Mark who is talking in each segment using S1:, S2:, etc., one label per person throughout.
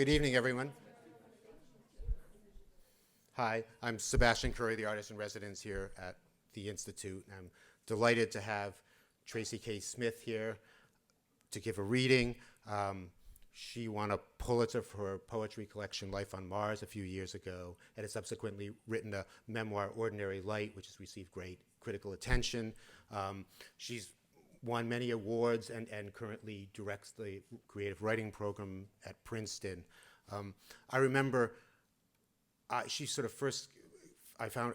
S1: Good evening, everyone. Hi, I'm Sebastian Curry, the artist in residence here at the Institute. I'm delighted to have Tracey K. Smith here to give a reading. She won a Pulitzer for her poetry collection, Life on Mars, a few years ago, and has subsequently written a memoir, Ordinary Light, which has received great critical attention. She's won many awards and currently directs the creative writing program at Princeton. I remember she sort of first, I found,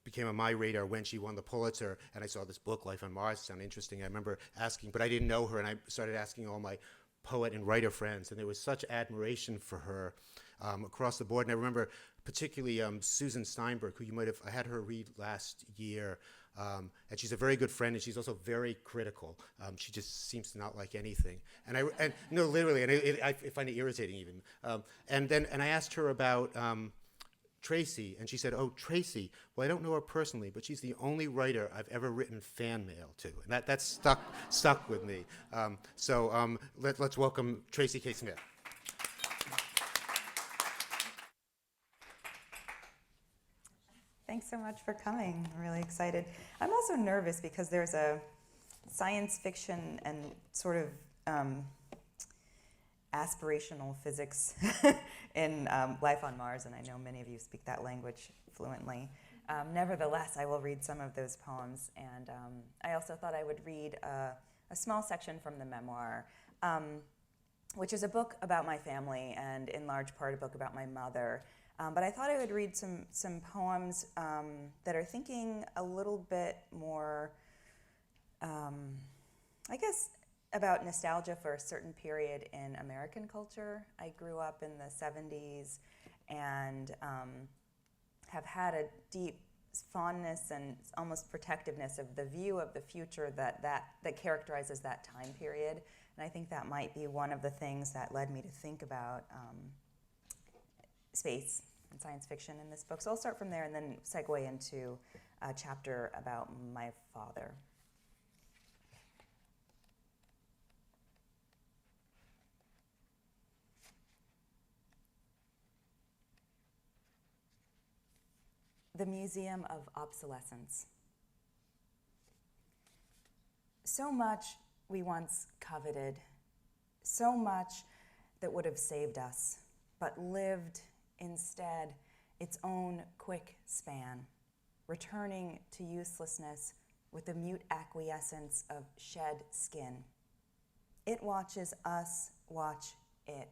S1: became on my radar when she won the Pulitzer, and I saw this book, Life on Mars, sounded interesting. I remember asking, but I didn't know her, and I started asking all my poet and writer friends, and there was such admiration for her across the board. And I remember particularly Susan Steinberg, who you might have, I had her read last year, and she's a very good friend, and she's also very critical. She just seems to not like anything. And no, literally, and I find it irritating even. And I asked her about Tracey, and she said, "Oh, Tracey. Well, I don't know her personally, but she's the only writer I've ever written fan mail to, and that's stuck with me." Let's welcome Tracey K. Smith.
S2: Thanks so much for coming. I'm really excited. I'm also nervous because there's a science fiction and sort of aspirational physics in Life on Mars, and I know many of you speak that language fluently. Nevertheless, I will read some of those poems, and I also thought I would read a small section from the memoir, which is a book about my family and in large part a book about my mother. But I thought I would read some poems that are thinking a little bit more, I guess, about nostalgia for a certain period in American culture. I grew up in the 70s and have had a deep fondness and almost protectiveness of the view of the future that characterizes that time period. And I think that might be one of the things that led me to think about space and science fiction in this book. So I'll start from there and then segue into a chapter about my father. The Museum of Obsolescence. So much we once coveted, so much that would have saved us, but lived instead its own quick span, returning to uselessness with the mute acquiescence of shed skin. It watches us watch it,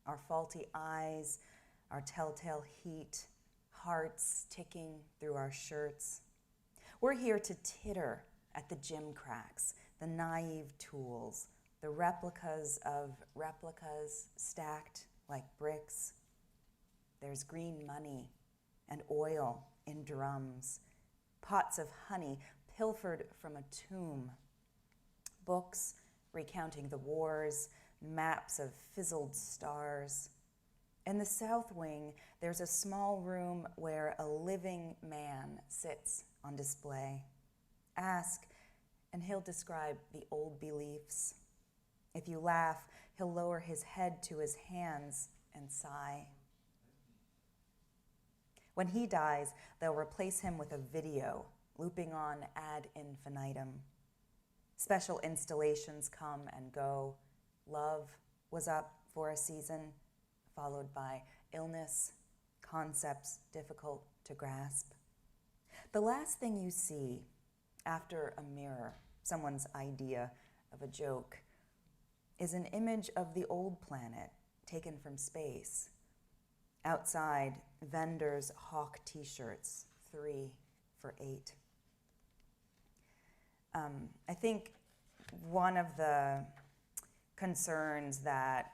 S2: our faulty eyes, our telltale heat, hearts ticking through our shirts. We're here to titter at the gym cracks, the naive tools, the replicas of replicas stacked like bricks. There's green money and oil in drums, pots of honey pilfered from a tomb, books recounting the wars, maps of fizzled stars. In the south wing, there's a small room where a living man sits on display. Ask, and he'll describe the old beliefs. If you laugh, he'll lower his head to his hands and sigh. When he dies, they'll replace him with a video, looping on ad infinitum. Special installations come and go. Love was up for a season, followed by illness, concepts difficult to grasp. The last thing you see after a mirror, someone's idea of a joke, is an image of the old planet taken from space. Outside, vendors hawk t-shirts, 3 for $8. I think one of the concerns that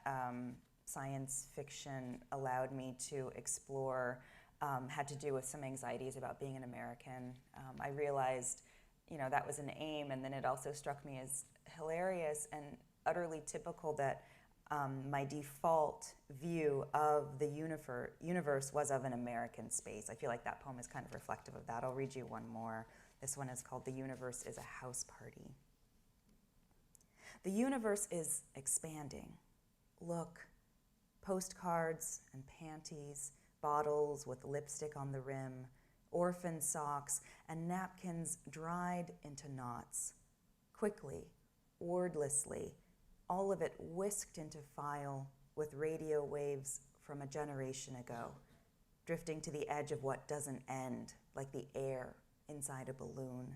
S2: science fiction allowed me to explore had to do with some anxieties about being an American. I realized, that was an aim, and then it also struck me as hilarious and utterly typical that my default view of the universe was of an American space. I feel like that poem is kind of reflective of that. I'll read you one more. This one is called The Universe is a House Party. The universe is expanding. Look, postcards and panties, bottles with lipstick on the rim, orphan socks, and napkins dried into knots. Quickly, wordlessly, all of it whisked into file with radio waves from a generation ago, drifting to the edge of what doesn't end, like the air inside a balloon.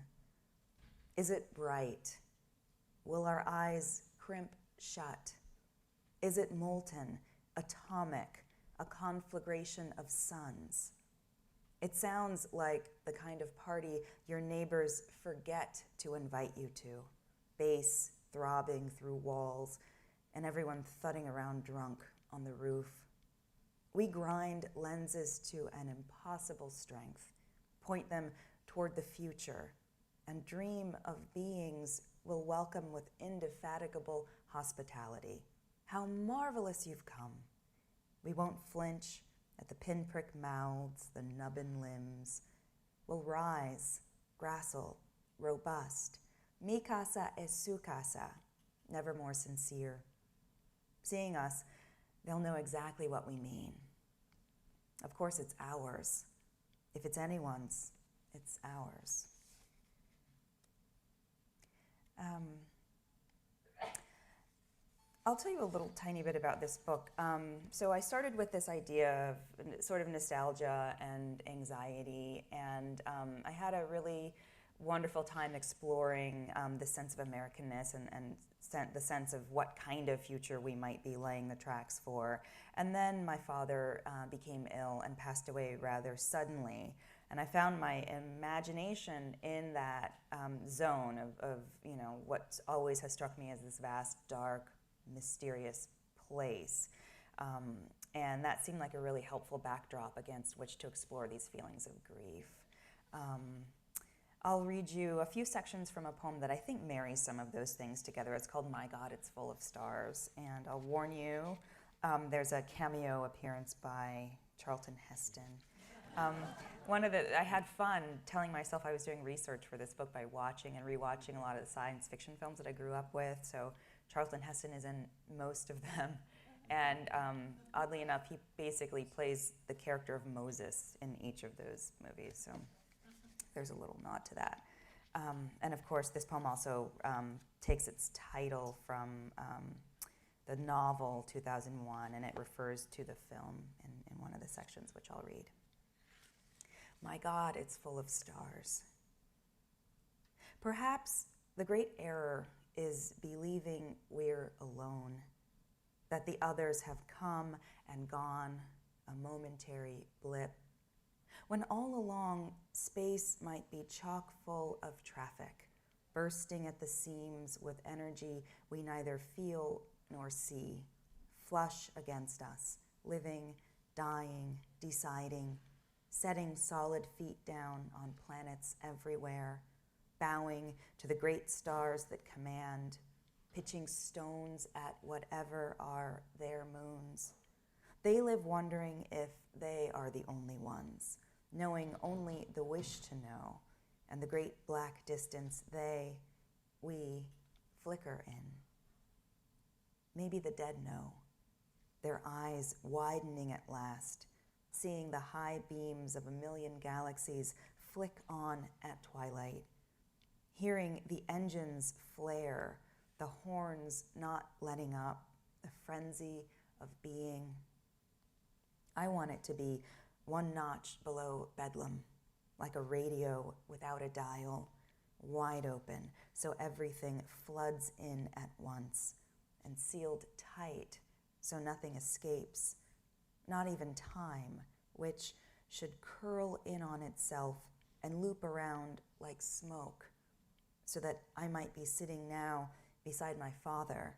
S2: Is it bright? Will our eyes crimp shut? Is it molten, atomic, a conflagration of suns? It sounds like the kind of party your neighbors forget to invite you to, bass throbbing through walls, and everyone thudding around drunk on the roof. We grind lenses to an impossible strength, point them toward the future, and dream of beings we'll welcome with indefatigable hospitality. How marvelous you've come. We won't flinch at the pinprick mouths, the nubbin limbs. We'll rise, gracile, robust. Mi casa es su casa, never more sincere. Seeing us, they'll know exactly what we mean. Of course, it's ours. If it's anyone's, it's ours. I'll tell you a little tiny bit about this book. So I started with this idea of sort of nostalgia and anxiety, and I had a really wonderful time exploring the sense of Americanness and the sense of what kind of future we might be laying the tracks for. And then my father became ill and passed away rather suddenly. And I found my imagination in that zone of what always has struck me as this vast, dark, mysterious place. And that seemed like a really helpful backdrop against which to explore these feelings of grief. I'll read you a few sections from a poem that I think marries some of those things together. It's called My God, It's Full of Stars. And I'll warn you, there's a cameo appearance by Charlton Heston. I had fun telling myself I was doing research for this book by watching and rewatching a lot of the science fiction films that I grew up with. So Charlton Heston is in most of them. And oddly enough, he basically plays the character of Moses in each of those movies. So there's a little nod to that. And of course, this poem also takes its title from the novel 2001, and it refers to the film in one of the sections, which I'll read. My God, it's full of stars. Perhaps the great error is believing we're alone, that the others have come and gone, a momentary blip, when all along space might be chock full of traffic, bursting at the seams with energy we neither feel nor see, flush against us, living, dying, deciding, setting solid feet down on planets everywhere, bowing to the great stars that command, pitching stones at whatever are their moons. They live wondering if they are the only ones, knowing only the wish to know, and the great black distance we, flicker in. Maybe the dead know, their eyes widening at last, seeing the high beams of a million galaxies flick on at twilight, hearing the engines flare, the horns not letting up, the frenzy of being. I want it to be one notch below Bedlam, like a radio without a dial, wide open, so everything floods in at once, and sealed tight so nothing escapes, not even time, which should curl in on itself and loop around like smoke, so that I might be sitting now beside my father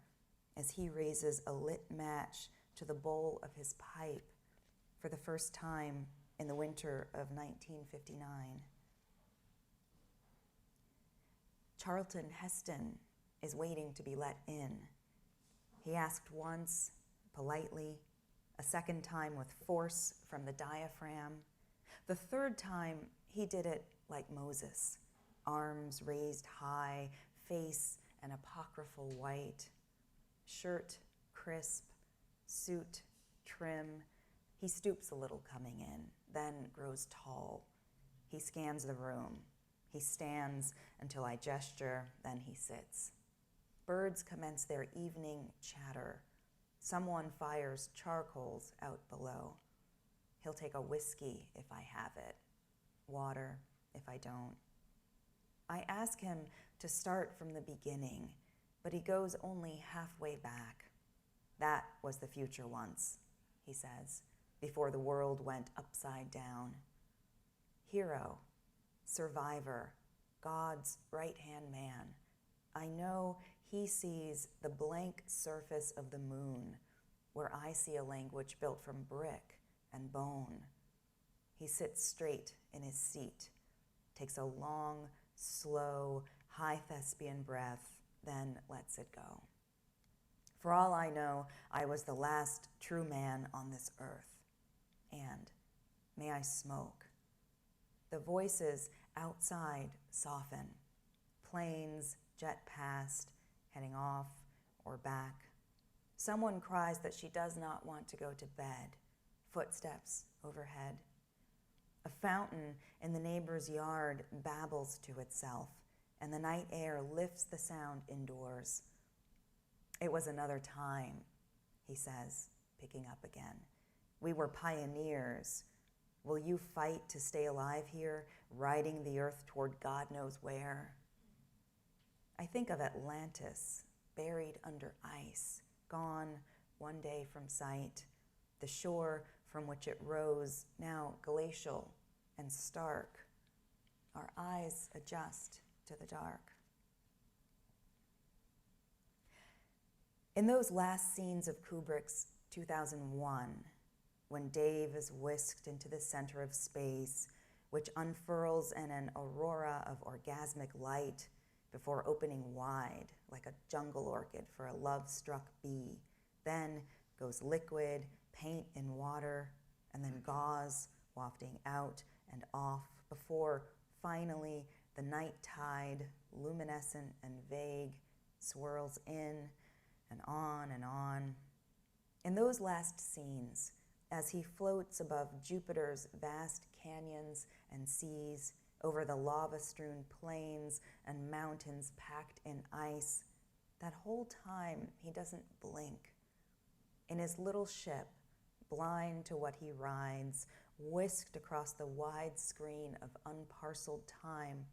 S2: as he raises a lit match to the bowl of his pipe for the first time in the winter of 1959. Charlton Heston is waiting to be let in. He asked once, politely, a second time with force from the diaphragm. The third time, he did it like Moses, arms raised high, face an apocryphal white, shirt crisp, suit trim. He stoops a little coming in, then grows tall. He scans the room. He stands until I gesture, then he sits. Birds commence their evening chatter. Someone fires charcoals out below. He'll take a whiskey if I have it, water if I don't. I ask him to start from the beginning, but he goes only halfway back. That was the future once, he says, before the world went upside down. Hero, survivor, God's right-hand man. I know he sees the blank surface of the moon, where I see a language built from brick and bone. He sits straight in his seat, takes a long, slow, high thespian breath, then lets it go. For all I know, I was the last true man on this earth. And may I smoke. The voices outside soften. Planes jet past, heading off or back. Someone cries that she does not want to go to bed. Footsteps overhead. A fountain in the neighbor's yard babbles to itself, and the night air lifts the sound indoors. It was another time, he says, picking up again. We were pioneers. Will you fight to stay alive here, riding the earth toward God knows where? I think of Atlantis, buried under ice, gone one day from sight, the shore from which it rose, now glacial and stark. Our eyes adjust to the dark. In those last scenes of Kubrick's 2001, when Dave is whisked into the center of space, which unfurls in an aurora of orgasmic light before opening wide like a jungle orchid for a love-struck bee, then goes liquid, paint in water, and then gauze wafting out and off before finally the night tide, luminescent and vague, swirls in and on and on. In those last scenes, as he floats above Jupiter's vast canyons and seas, over the lava-strewn plains and mountains packed in ice, that whole time he doesn't blink. In his little ship, blind to what he rides, whisked across the wide screen of unparceled time,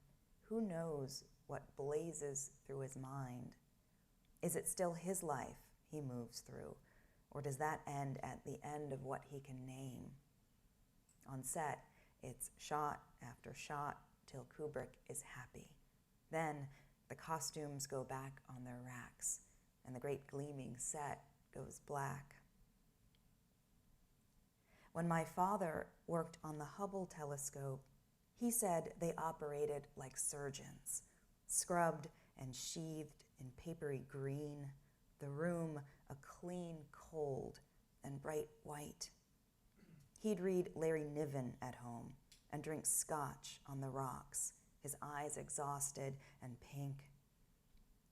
S2: who knows what blazes through his mind? Is it still his life he moves through, or does that end at the end of what he can name? On set, it's shot after shot till Kubrick is happy. Then the costumes go back on their racks, and the great gleaming set goes black. When my father worked on the Hubble telescope, he said they operated like surgeons, scrubbed and sheathed in papery green, the room a clean cold and bright white. He'd read Larry Niven at home and drink scotch on the rocks, his eyes exhausted and pink.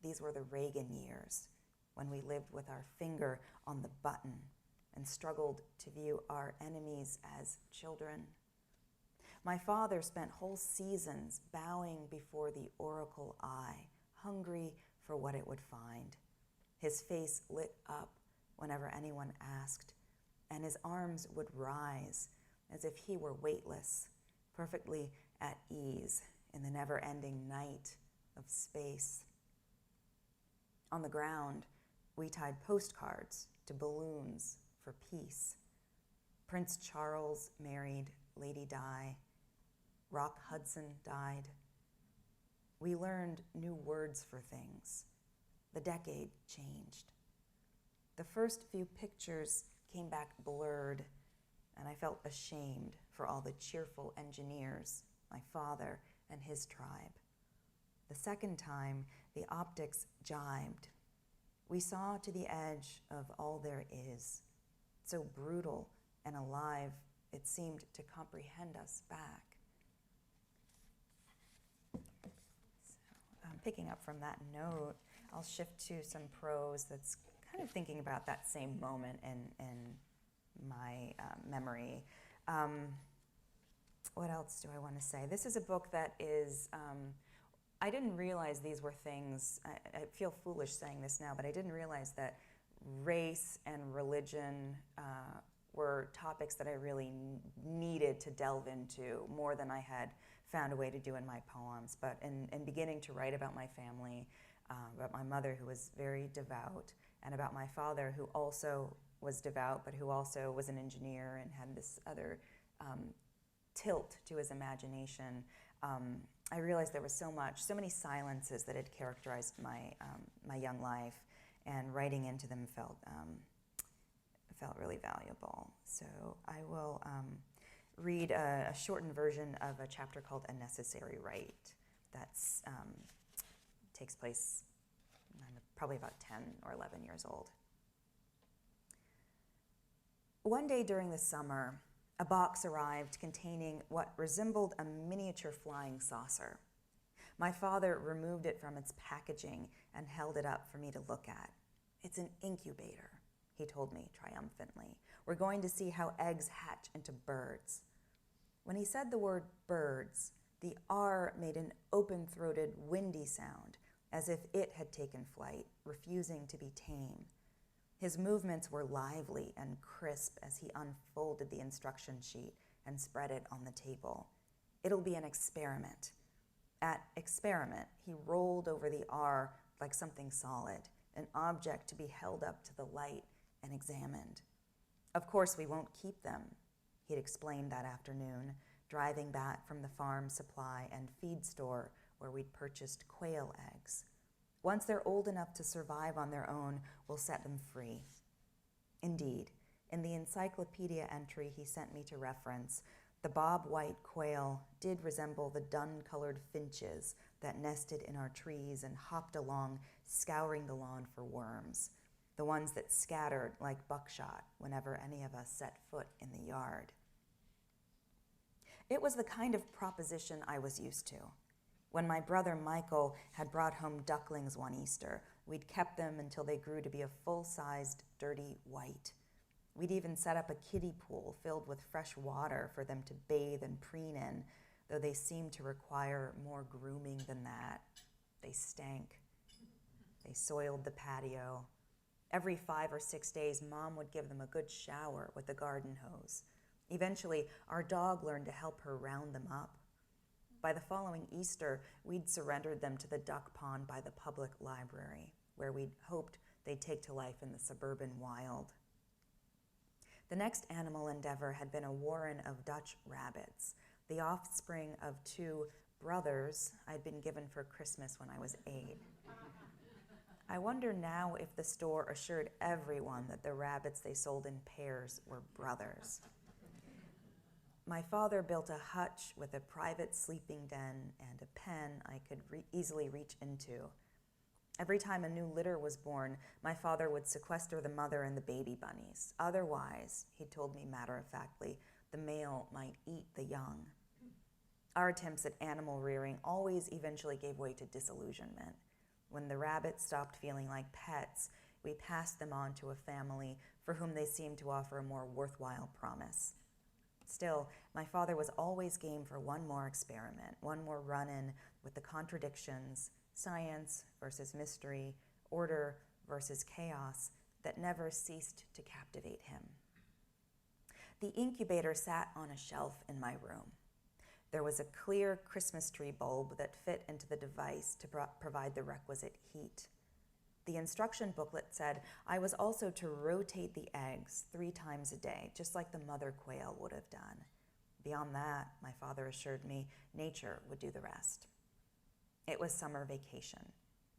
S2: These were the Reagan years, when we lived with our finger on the button and struggled to view our enemies as children. My father spent whole seasons bowing before the oracle eye, hungry for what it would find. His face lit up whenever anyone asked, and his arms would rise as if he were weightless, perfectly at ease in the never-ending night of space. On the ground, we tied postcards to balloons for peace. Prince Charles married Lady Di. Rock Hudson died. We learned new words for things. The decade changed. The first few pictures came back blurred, and I felt ashamed for all the cheerful engineers, my father and his tribe. The second time, the optics jibed. We saw to the edge of all there is, so brutal and alive it seemed to comprehend us back. So, picking up from that note, I'll shift to some prose that's kind of thinking about that same moment and my memory. What else do I want to say? This is a book that is, I didn't realize these were things, I feel foolish saying this now, but I didn't realize that race and religion were topics that I really needed to delve into more than I had found a way to do in my poems. But in beginning to write about my family, about my mother who was very devout, and about my father who also was devout, but who also was an engineer and had this other tilt to his imagination, I realized there was so many silences that had characterized my young life, and writing into them felt really valuable. So I will read a shortened version of a chapter called A Necessary Right that takes place, I'm probably about 10 or 11 years old. One day during the summer, a box arrived containing what resembled a miniature flying saucer. My father removed it from its packaging and held it up for me to look at. "It's an incubator," he told me triumphantly. "We're going to see how eggs hatch into birds." When he said the word birds, the R made an open-throated, windy sound, as if it had taken flight, refusing to be tame. His movements were lively and crisp as he unfolded the instruction sheet and spread it on the table. "It'll be an experiment." At experiment, he rolled over the R like something solid, an object to be held up to the light and examined. "Of course, we won't keep them," he'd explained that afternoon, driving back from the farm supply and feed store where we'd purchased quail eggs. "Once they're old enough to survive on their own, we'll set them free." Indeed, in the encyclopedia entry he sent me to reference, the bob-white quail did resemble the dun-colored finches that nested in our trees and hopped along, scouring the lawn for worms, the ones that scattered like buckshot whenever any of us set foot in the yard. It was the kind of proposition I was used to. When my brother Michael had brought home ducklings one Easter, we'd kept them until they grew to be a full-sized, dirty white. We'd even set up a kiddie pool filled with fresh water for them to bathe and preen in, though they seemed to require more grooming than that. They stank. They soiled the patio. Every 5 or 6 days, Mom would give them a good shower with the garden hose. Eventually, our dog learned to help her round them up. By the following Easter, we'd surrendered them to the duck pond by the public library, where we'd hoped they'd take to life in the suburban wild. The next animal endeavor had been a warren of Dutch rabbits, the offspring of 2 brothers I'd been given for Christmas when I was 8. I wonder now if the store assured everyone that the rabbits they sold in pairs were brothers. My father built a hutch with a private sleeping den and a pen I could easily reach into. Every time a new litter was born, my father would sequester the mother and the baby bunnies. Otherwise, he told me matter-of-factly, the male might eat the young. Our attempts at animal rearing always eventually gave way to disillusionment. When the rabbits stopped feeling like pets, we passed them on to a family for whom they seemed to offer a more worthwhile promise. Still, my father was always game for one more experiment, one more run-in with the contradictions, science versus mystery, order versus chaos, that never ceased to captivate him. The incubator sat on a shelf in my room. There was a clear Christmas tree bulb that fit into the device to provide the requisite heat. The instruction booklet said I was also to rotate the eggs 3 times a day, just like the mother quail would have done. Beyond that, my father assured me, nature would do the rest. It was summer vacation,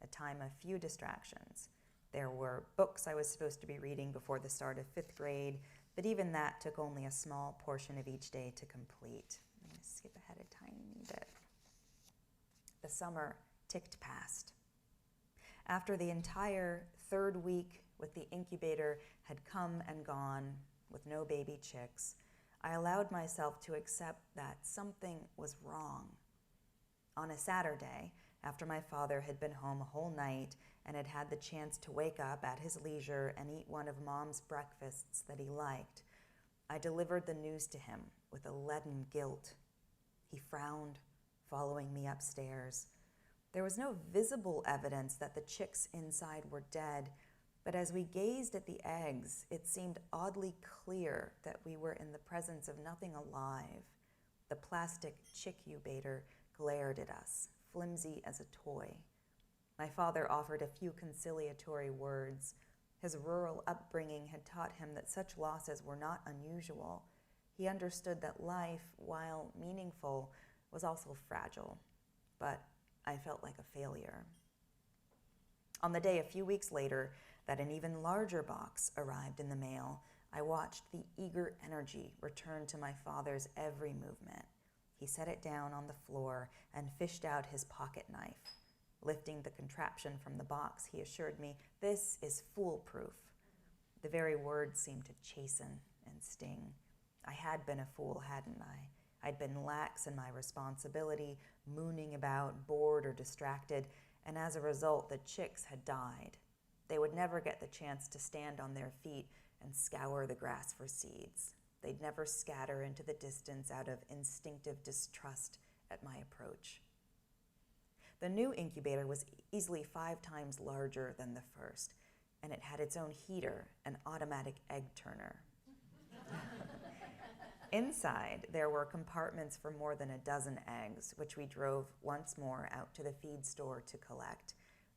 S2: a time of few distractions. There were books I was supposed to be reading before the start of 5th grade, but even that took only a small portion of each day to complete. I'm going to skip ahead a tiny bit. The summer ticked past. After the entire 3rd week with the incubator had come and gone with no baby chicks, I allowed myself to accept that something was wrong. On a Saturday, after my father had been home a whole night and had had the chance to wake up at his leisure and eat one of Mom's breakfasts that he liked, I delivered the news to him with a leaden guilt. He frowned, following me upstairs. There was no visible evidence that the chicks inside were dead, but as we gazed at the eggs, it seemed oddly clear that we were in the presence of nothing alive. The plastic chick incubator glared at us, flimsy as a toy. My father offered a few conciliatory words. His rural upbringing had taught him that such losses were not unusual. He understood that life, while meaningful, was also fragile. But I felt like a failure. On the day a few weeks later that an even larger box arrived in the mail, I watched the eager energy return to my father's every movement. He set it down on the floor and fished out his pocket knife. Lifting the contraption from the box, he assured me, "This is foolproof." The very word seemed to chasten and sting. I had been a fool, hadn't I? I'd been lax in my responsibility, mooning about, bored or distracted, and as a result, the chicks had died. They would never get the chance to stand on their feet and scour the grass for seeds. They'd never scatter into the distance out of instinctive distrust at my approach. The new incubator was easily 5 times larger than the first, and it had its own heater, an automatic egg turner. Inside, there were compartments for more than a dozen eggs, which we drove once more out to the feed store to collect,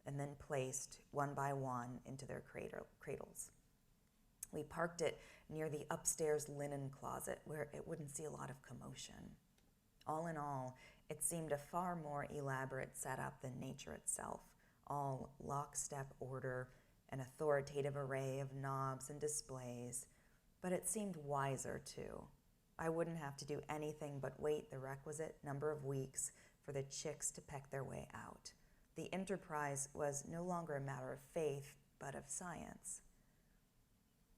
S2: and then placed one by one into their cradles. We parked it near the upstairs linen closet where it wouldn't see a lot of commotion. All in all, it seemed a far more elaborate setup than nature itself, all lockstep order, an authoritative array of knobs and displays, but it seemed wiser too. I wouldn't have to do anything but wait the requisite number of weeks for the chicks to peck their way out. The enterprise was no longer a matter of faith, but of science.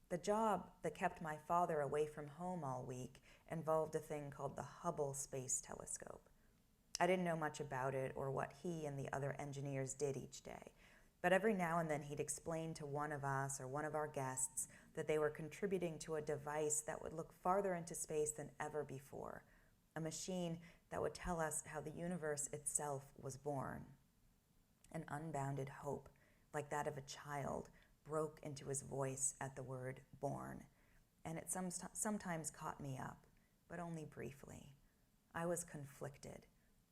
S2: The job that kept my father away from home all week involved a thing called the Hubble Space Telescope. I didn't know much about it or what he and the other engineers did each day, but every now and then he'd explain to one of us or one of our guests that they were contributing to a device that would look farther into space than ever before, a machine that would tell us how the universe itself was born. An unbounded hope, like that of a child, broke into his voice at the word born, and it sometimes caught me up, but only briefly. I was conflicted,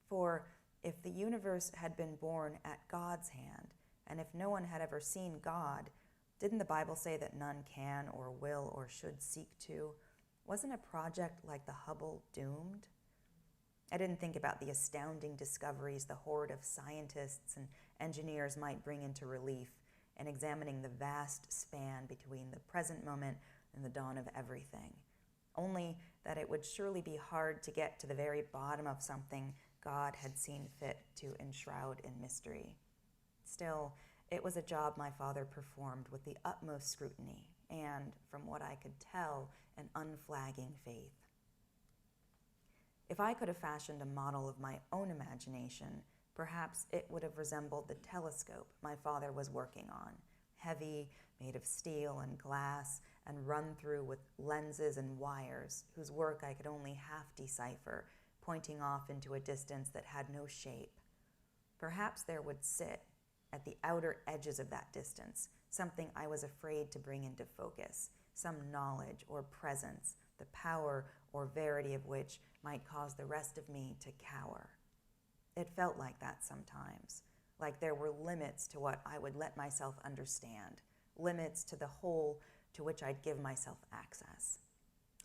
S2: for if the universe had been born at God's hand, and if no one had ever seen God, didn't the Bible say that none can or will or should seek to? Wasn't a project like the Hubble doomed? I didn't think about the astounding discoveries the horde of scientists and engineers might bring into relief in examining the vast span between the present moment and the dawn of everything. Only that it would surely be hard to get to the very bottom of something God had seen fit to enshroud in mystery. Still, it was a job my father performed with the utmost scrutiny and, from what I could tell, an unflagging faith. If I could have fashioned a model of my own imagination, perhaps it would have resembled the telescope my father was working on, heavy, made of steel and glass, and run through with lenses and wires whose work I could only half decipher, pointing off into a distance that had no shape. Perhaps there would sit, at the outer edges of that distance, something I was afraid to bring into focus, some knowledge or presence, the power or verity of which might cause the rest of me to cower. It felt like that sometimes, like there were limits to what I would let myself understand, limits to the whole to which I'd give myself access.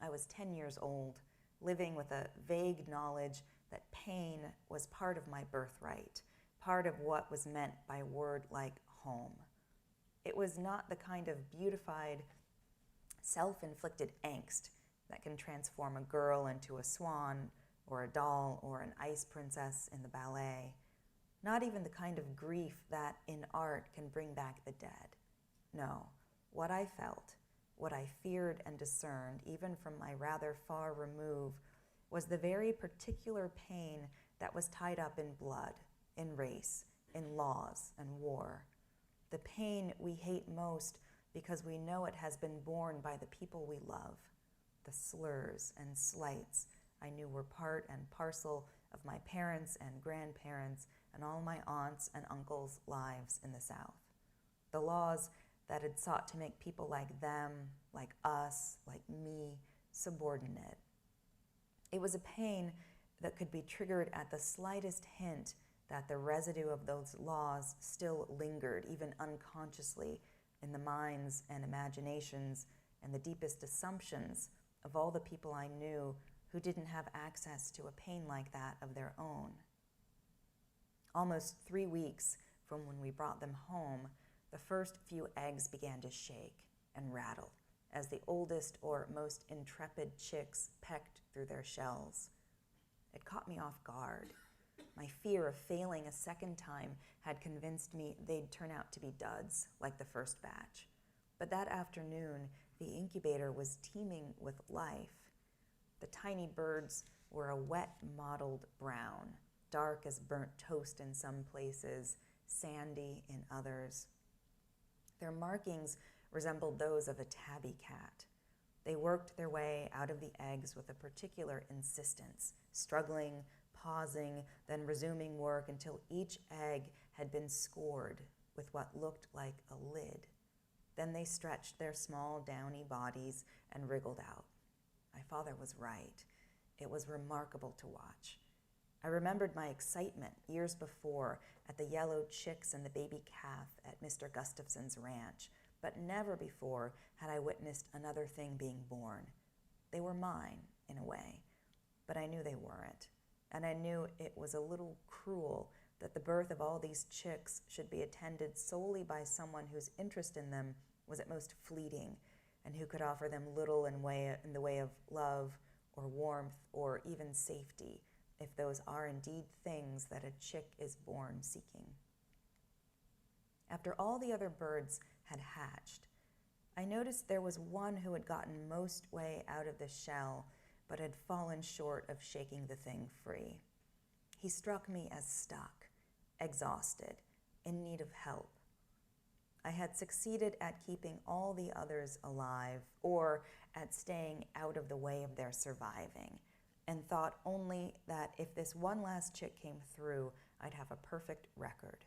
S2: I was 10 years old, living with a vague knowledge that pain was part of my birthright, part of what was meant by a word like home. It was not the kind of beautified, self-inflicted angst that can transform a girl into a swan or a doll or an ice princess in the ballet. Not even the kind of grief that in art can bring back the dead. No, what I felt, what I feared and discerned, even from my rather far remove, was the very particular pain that was tied up in blood, in race, in laws and war. The pain we hate most because we know it has been borne by the people we love. the slurs and slights I knew were part and parcel of my parents' and grandparents' and all my aunts' and uncles' lives in the South. The laws that had sought to make people like them, like us, like me, subordinate. It was a pain that could be triggered at the slightest hint that the residue of those laws still lingered, even unconsciously, in the minds and imaginations and the deepest assumptions of all the people I knew who didn't have access to a pain like that of their own. Almost 3 weeks from when we brought them home, the first few eggs began to shake and rattle as the oldest or most intrepid chicks pecked through their shells. It caught me off guard. My fear of failing a second time had convinced me they'd turn out to be duds, like the first batch. But that afternoon, the incubator was teeming with life. The tiny birds were a wet, mottled brown, dark as burnt toast in some places, sandy in others. Their markings resembled those of a tabby cat. They worked their way out of the eggs with a particular insistence, struggling, pausing, then resuming work until each egg had been scored with what looked like a lid. Then they stretched their small, downy bodies and wriggled out. My father was right. It was remarkable to watch. I remembered my excitement years before at the yellow chicks and the baby calf at Mr. Gustafson's ranch, but never before had I witnessed another thing being born. They were mine, in a way, but I knew they weren't, and I knew it was a little cruel that the birth of all these chicks should be attended solely by someone whose interest in them was at most fleeting, and who could offer them little in the way of love or warmth or even safety, if those are indeed things that a chick is born seeking. After all the other birds had hatched, I noticed there was one who had gotten most way out of the shell, but had fallen short of shaking the thing free. He struck me as stuck, exhausted, in need of help. I had succeeded at keeping all the others alive, or at staying out of the way of their surviving, and thought only that if this one last chick came through, I'd have a perfect record.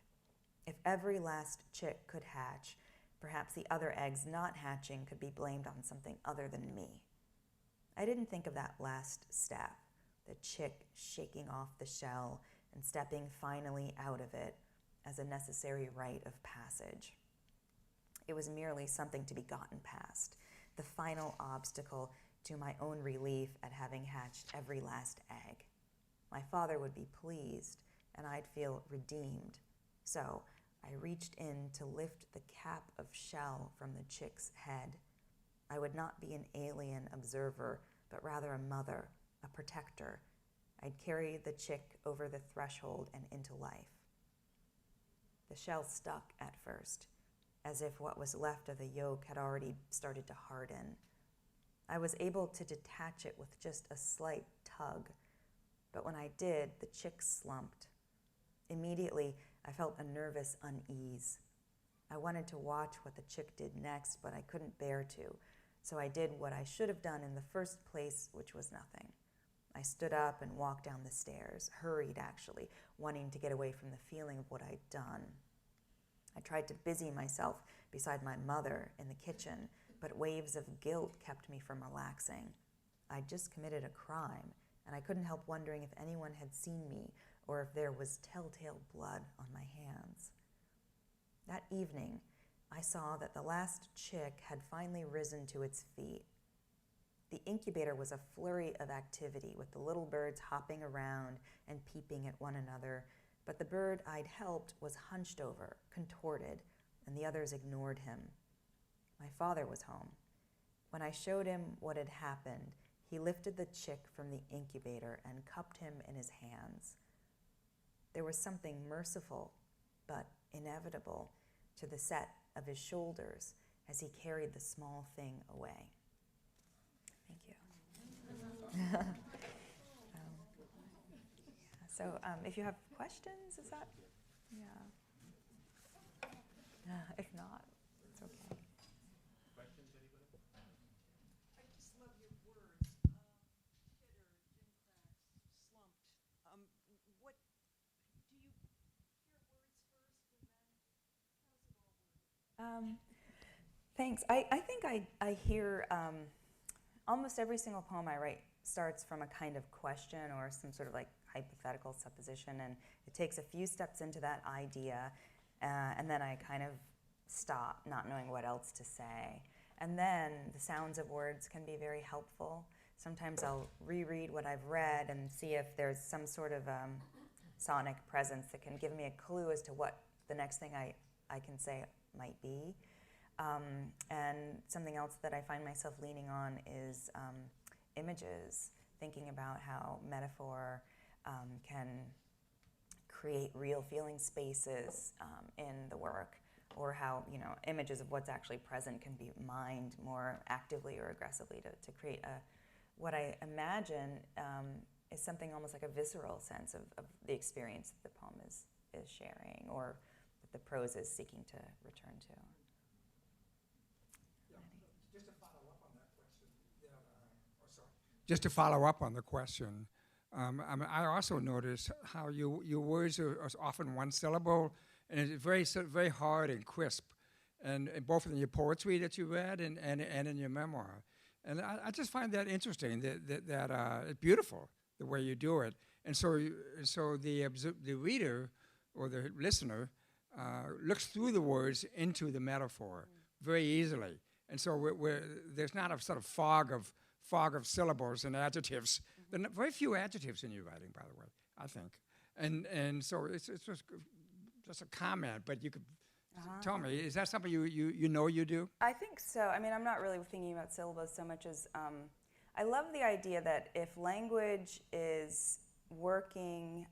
S2: If every last chick could hatch, perhaps the other eggs not hatching could be blamed on something other than me. I didn't think of that last step, the chick shaking off the shell and stepping finally out of it, as a necessary rite of passage. It was merely something to be gotten past, the final obstacle to my own relief at having hatched every last egg. My father would be pleased, and I'd feel redeemed. So I reached in to lift the cap of shell from the chick's head. I would not be an alien observer, but rather a mother, a protector. I'd carry the chick over the threshold and into life. The shell stuck at first, as if what was left of the yolk had already started to harden. I was able to detach it with just a slight tug, but when I did, the chick slumped. Immediately, I felt a nervous unease. I wanted to watch what the chick did next, but I couldn't bear to, so I did what I should have done in the first place, which was nothing. I stood up and walked down the stairs, hurried actually, wanting to get away from the feeling of what I'd done. I tried to busy myself beside my mother in the kitchen, but waves of guilt kept me from relaxing. I'd just committed a crime, and I couldn't help wondering if anyone had seen me or if there was telltale blood on my hands. That evening, I saw that the last chick had finally risen to its feet. The incubator was a flurry of activity, with the little birds hopping around and peeping at one another, but the bird I'd helped was hunched over, contorted, and the others ignored him. My father was home. When I showed him what had happened, he lifted the chick from the incubator and cupped him in his hands. There was something merciful, but inevitable, to the set of his shoulders as he carried the small thing away. Thank you. So if you have questions, is that? Yeah. If not, it's okay.
S3: Questions, anybody?
S4: I just love your words.
S2: Thanks. I think I hear almost every single poem I write starts from a kind of question or some sort of like hypothetical supposition, and it takes a few steps into that idea, and then I kind of stop, not knowing what else to say. And then the sounds of words can be very helpful. Sometimes I'll reread what I've read and see if there's some sort of sonic presence that can give me a clue as to what the next thing I can say might be. And something else that I find myself leaning on is images, thinking about how metaphor can create real feeling spaces in the work, or how images of what's actually present can be mined more actively or aggressively to create what I imagine is something almost like a visceral sense of the experience that the poem is sharing, or that the prose is seeking to return to.
S3: Just to follow up on the question, I also notice how your words are often one syllable, and it's very hard and crisp, and both in your poetry that you read and in your memoir. And I just find that interesting, that it's beautiful the way you do it. And so the reader or the listener looks through the words into the metaphor very easily. And so there's not a sort of fog of syllables and adjectives. There are very few adjectives in your writing, by the way, I think. And so it's just a comment, but you could tell me, is that something you do?
S2: I think so. I mean, I'm not really thinking about syllables so much as I love the idea that if language is working,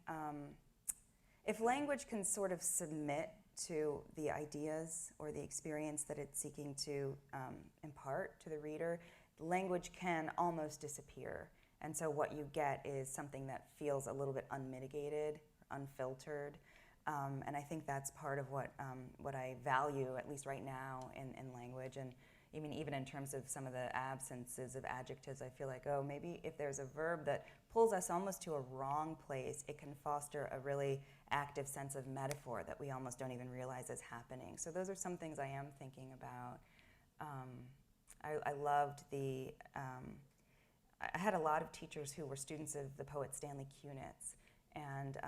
S2: if language can sort of submit to the ideas or the experience that it's seeking to impart to the reader, language can almost disappear. And so what you get is something that feels a little bit unmitigated, unfiltered. And I think that's part of what I value, at least right now, in language. And even in terms of some of the absences of adjectives, I feel like, maybe if there's a verb that pulls us almost to a wrong place, it can foster a really active sense of metaphor that we almost don't even realize is happening. So those are some things I am thinking about. I loved I had a lot of teachers who were students of the poet Stanley Kunitz, and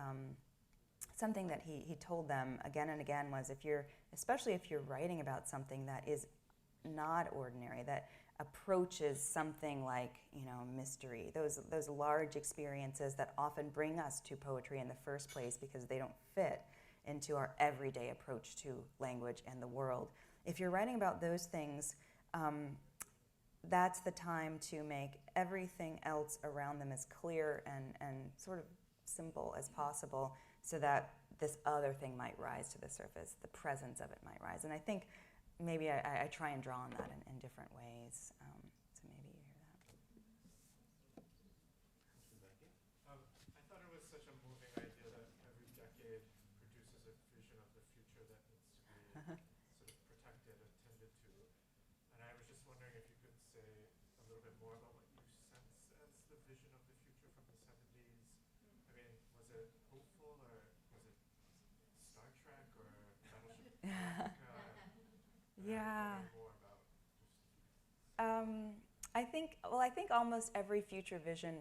S2: something that he told them again and again was, especially if you're writing about something that is not ordinary, that approaches something like mystery, those large experiences that often bring us to poetry in the first place because they don't fit into our everyday approach to language and the world. If you're writing about those things, that's the time to make everything else around them as clear and sort of simple as possible, so that this other thing might rise to the surface, the presence of it might rise. And I think maybe I try and draw on that in different ways. So maybe you hear that.
S4: I thought it was such a moving idea that every decade produces a vision of the future that needs to be sort of protected and tended to. And I was just wondering if you could say a little bit more about what you sense as the vision of the future from the 70s. I mean, was it hopeful, or was it Star Trek or Battleship Galactica?
S2: Yeah.
S4: More about
S2: I think almost every future vision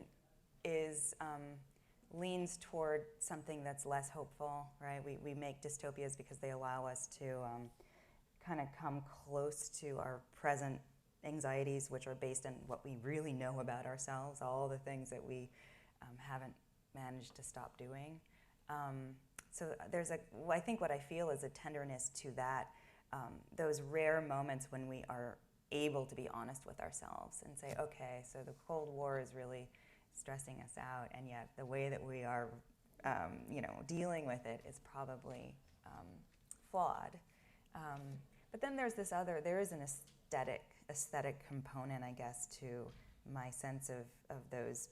S2: leans toward something that's less hopeful, right? We make dystopias because they allow us to kind of come close to our present anxieties, which are based on what we really know about ourselves, all the things that we haven't managed to stop doing. So I think what I feel is a tenderness to that, those rare moments when we are able to be honest with ourselves and say, okay, so the Cold War is really stressing us out, and yet the way that we are, dealing with it is probably flawed. But then there is an aesthetic component, I guess, to my sense of those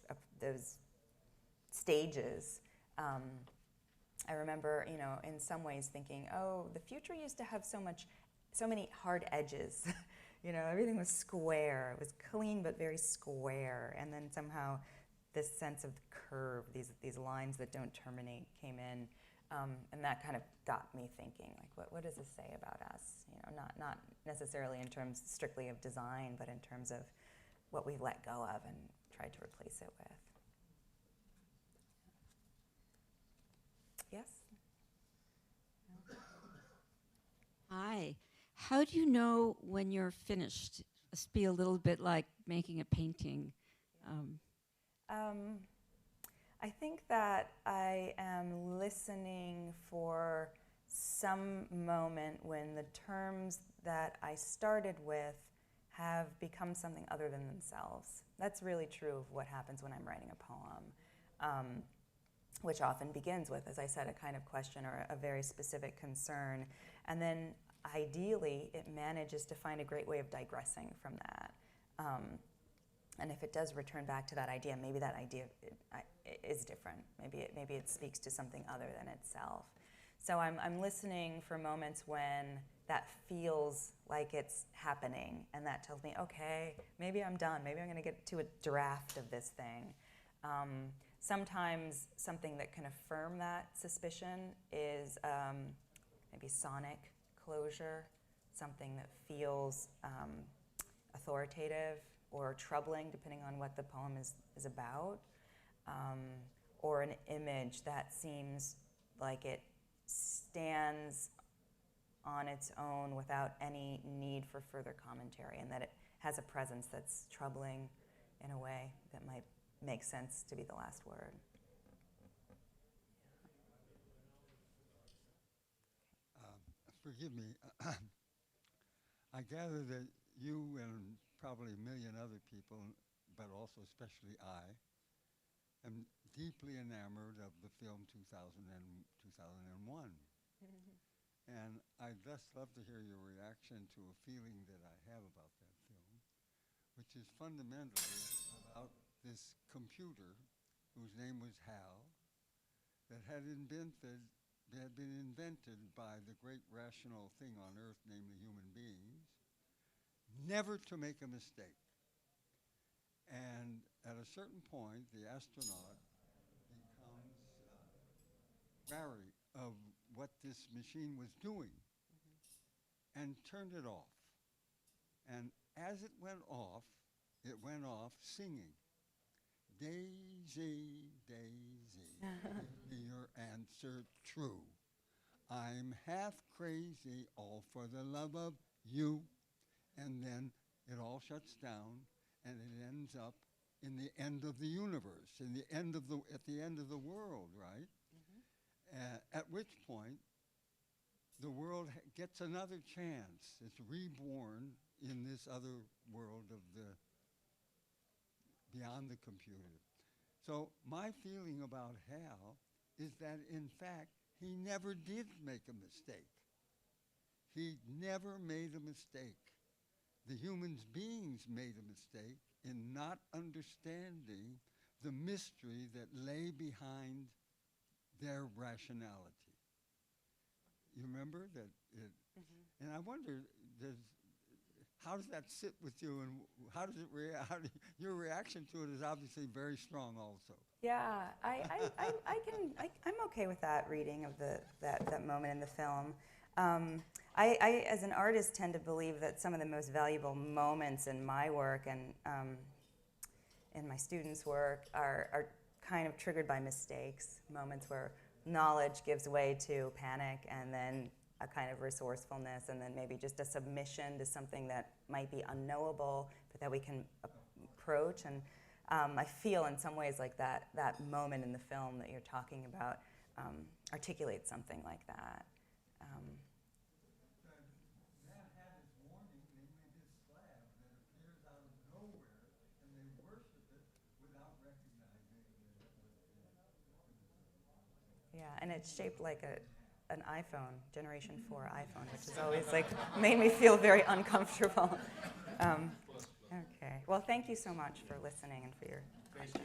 S2: stages. I remember, in some ways thinking, the future used to have so many hard edges. Everything was square. It was clean but very square. And then somehow this sense of curve, these lines that don't terminate, came in. And that kind of got me thinking, like, what does this say about us? You know, not necessarily in terms strictly of design, but in terms of what we let go of and tried to replace it with. Yes?
S5: Hi. How do you know when you're finished? It must be a little bit like making a painting.
S2: I think that I am listening for some moment when the terms that I started with have become something other than themselves. That's really true of what happens when I'm writing a poem, which often begins with, as I said, a kind of question or a very specific concern. And then ideally, it manages to find a great way of digressing from that. And if it does return back to that idea, maybe that idea is different. Maybe it speaks to something other than itself. So I'm listening for moments when that feels like it's happening, and that tells me, okay, maybe I'm done. Maybe I'm going to get to a draft of this thing. Sometimes something that can affirm that suspicion is maybe sonic closure, something that feels authoritative or troubling, depending on what the poem is about, or an image that seems like it stands on its own without any need for further commentary, and that it has a presence that's troubling in a way that might make sense to be the last word.
S6: Forgive me. I gather that you and probably a million other people, but also especially I, am deeply enamored of the film 2001. And I'd just love to hear your reaction to a feeling that I have about that film, which is fundamentally about this computer whose name was Hal, that had been invented by the great rational thing on earth, namely human beings, never to make a mistake. And at a certain point, the astronaut becomes wary of what this machine was doing and turned it off. And as it went off singing, Daisy, Daisy, give me your answer true. I'm half crazy, all for the love of you. And then it all shuts down, and it ends up in the end of the universe, at the end of the world, right? At which point, the world gets another chance. It's reborn in this other world of the beyond the computer. So my feeling about Hal is that, in fact, he never did make a mistake. He never made a mistake. The human beings made a mistake in not understanding the mystery that lay behind their rationality. You remember that? And I wonder, how does that sit with you, and how does it your reaction to it is obviously very strong also.
S2: Yeah, I'm okay with that reading of that moment in the film. I, as an artist, tend to believe that some of the most valuable moments in my work and in my students' work are kind of triggered by mistakes, moments where knowledge gives way to panic, and then a kind of resourcefulness, and then maybe just a submission to something that might be unknowable, but that we can approach. And I feel in some ways like that moment in the film that you're talking about articulates something like that.
S6: That had its warning, namely this slab that appears out of nowhere, and they worship it without recognizing that it was.
S2: Yeah, and it's shaped like an iPhone, Generation 4 iPhone, which has always made me feel very uncomfortable. Okay, well, thank you so much for listening and for your questions.